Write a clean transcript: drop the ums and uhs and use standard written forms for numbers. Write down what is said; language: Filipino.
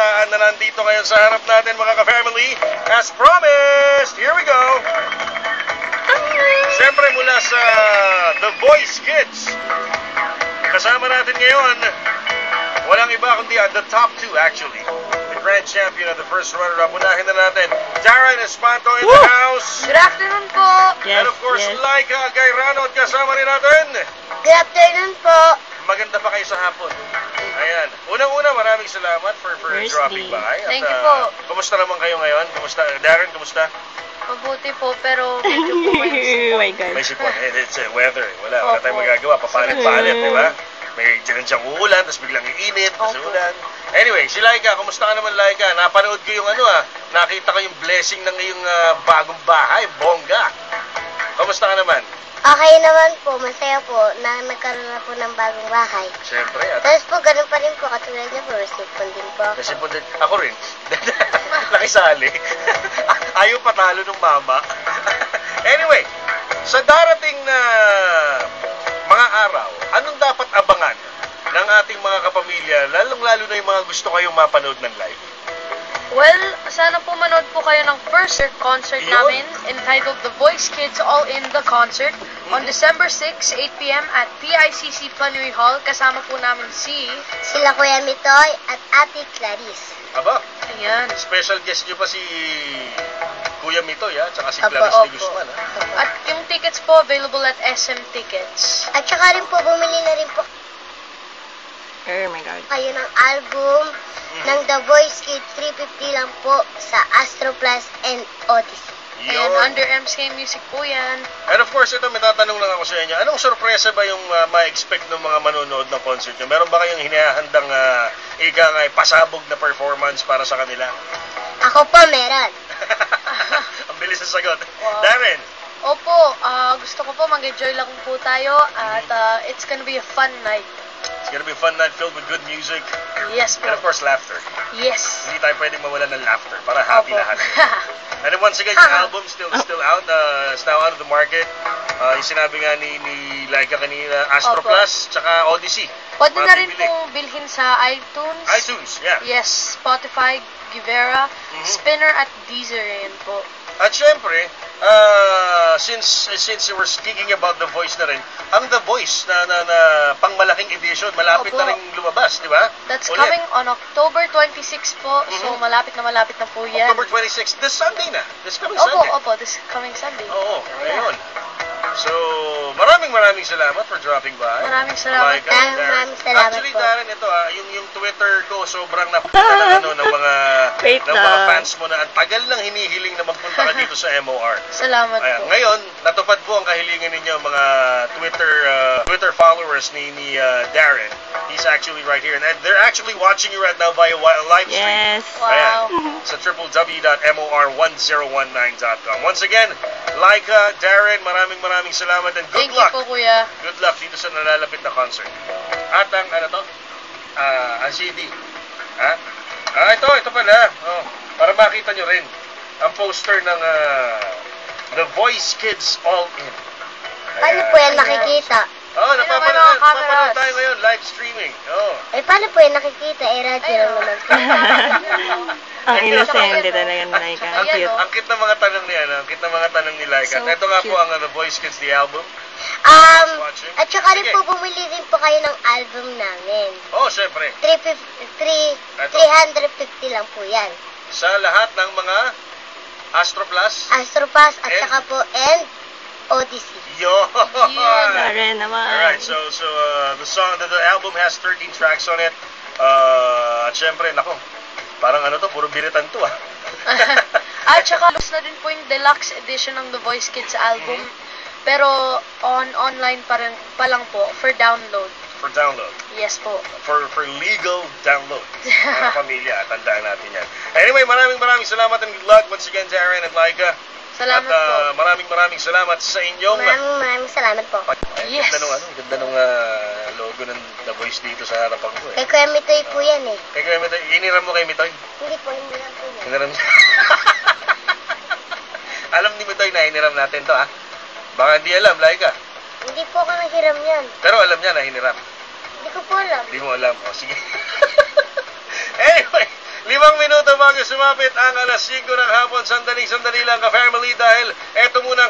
kabataan na nandito ngayon sa harap natin, mga ka-family. As promised, here we go. Siyempre mula sa The Voice Kids, kasama natin ngayon, walang iba kundi the top two actually. The grand champion of the first runner-up. Unahin na natin, Darren Espanto in the house. Good afternoon po. And of course, Laika Gairano at kasama rin natin. Good afternoon po. Maganda pa kayo sa hapon. Ayan. Unang-una, maraming salamat for dropping by. Thank you po. Kumusta naman kayo ngayon? Kumusta? Darren, kumusta? Mabuti po, pero medyo po Oh my God. May sipon. It's weather. Wala tayong magagawa. Papalit-palit, di ba? May dyan uulan, tapos biglang iinit, tapos ulan. Anyway, si Laika, kumusta ka naman, Laika? Napanood ko yung nakita ko yung blessing ng iyong bagong bahay, bongga. Kumusta ka naman? Okay naman po, masaya po na nagkaroon na po ng bagong bahay. Siyempre. Tapos po, ganun pa rin po, katulad niya po, resipon din po ako. Resipon din. Ako rin. Nakisali. Ayaw patalo ng mama. Anyway, sa darating na mga araw, anong dapat abangan ng ating mga kapamilya, lalong-lalo na yung mga gusto kayong mapanood ng live? Well, sana po manood po kayo ng first concert namin entitled The Voice Kids All in the Concert on December 6, 8 p.m. at PICC Plenary Hall. Kasama po namin sila Kuya Mitoy at Ate Clarice. Aba, ayan. Special guest nyo pa si Kuya Mitoy, tsaka si Clarice de Guzman. At yung tickets po available at SM Tickets. At saka rin po, bumili na rin po Oh my God. kayo ng album ng The Voice Kids. 350 lang po sa Astro Plus and Odyssey. And under MCA Music po yan. And of course, ito, may tatanong lang ako sa inyo. Anong sorpresa ba yung ma-expect ng mga manonood ng concert nyo? Meron ba kayong hinahandang pasabog na performance para sa kanila? Ako po, meron. Ang bilis na sagot. Wow. Darren? Opo, gusto ko po mag-enjoy lang po tayo at it's gonna be a fun night. It's gonna be a fun night filled with good music. Yes po. And of course, laughter. Yes. Hindi tayo pwedeng mawala ng laughter para happy lahat. And then once again, yung album still out. It's now out of the market. Yung sinabi nga ni Laika kanina, Astro Plus, tsaka Odyssey. Pwede na rin pong bilhin sa iTunes. iTunes, yeah. Yes, Spotify, Givera, Spinner at Deezer yan po. At syempre, since we're speaking about The Voice na rin, ang The Voice na pangmalaking edition, malapit na rin lumabas, di ba? That's coming on October 26 po, so malapit na po yan. October 26, this Sunday na. This coming Sunday. Opo, this coming Sunday. Oo, ngayon. So, maraming salamat for dropping by. Maraming salamat. Maraming salamat Actually, po. Darren, ito yung Twitter ko, sobrang napakita ng mga fans mo na ang tagal nang hinihiling na magpunta ka dito sa MOR. Salamat po. Ngayon, natupad po ang kahilingan ninyo, mga Twitter followers ni Darren. He's actually right here. And they're actually watching you right now via live stream. Yes. Wow. Ayan, sa www.mor1019.com. Once again, Laika, Darren, maraming salamat and good luck. Thank you po, Kuya. Good luck dito sa nalalapit na concert. At ang ang CD. Ito pala. Para makita nyo rin ang poster ng The Voice Kids All In. Paano po yan nakikita? Napapanood tayo ngayon, live streaming. Paano po yan nakikita? Radio lang naman po. Ang inosente talaga ni Laika. Ang cute. Ang cute ng mga tanong ni Laika. So Ito nga po cute. ang The Voice Kids, the album. At saka rin po, bumili din po kayo ng album namin. Syempre. 350 lang po yan. Sa lahat ng mga Astro Plus. Astro Plus at saka po and Odyssey. Darren naman. Alright, so the album has 13 tracks on it. At syempre, nako, parang puro biritan to At saka na din po yung deluxe edition ng The Voice Kids album. Pero online pa lang po for download. For download. Yes po. For legal download. Mga pamilya, tandaan natin yan. Anyway, maraming salamat and good luck once again, Darren and Laika. Salamat po. At maraming salamat sa inyong... Maraming salamat po. Yes. Ganda nung logo ng The Voice dito sa harapan ko. Kay Kuya Mitoy po yan Kay Kuya Mitoy. Iniram mo kay Mitoy? Hindi po, hiniram po yan. Hiniram Alam ni Mitoy na hiniram natin to Baka hindi alam, Laika. Hindi po ako nanghiram yan. Pero alam niya na hiniram. Hindi ko po alam. Hindi mo alam. Sige. Anyway, 5 minuto bago sumapit ang alas 5 ng hapon. Sandali lang ka-family dahil eto muna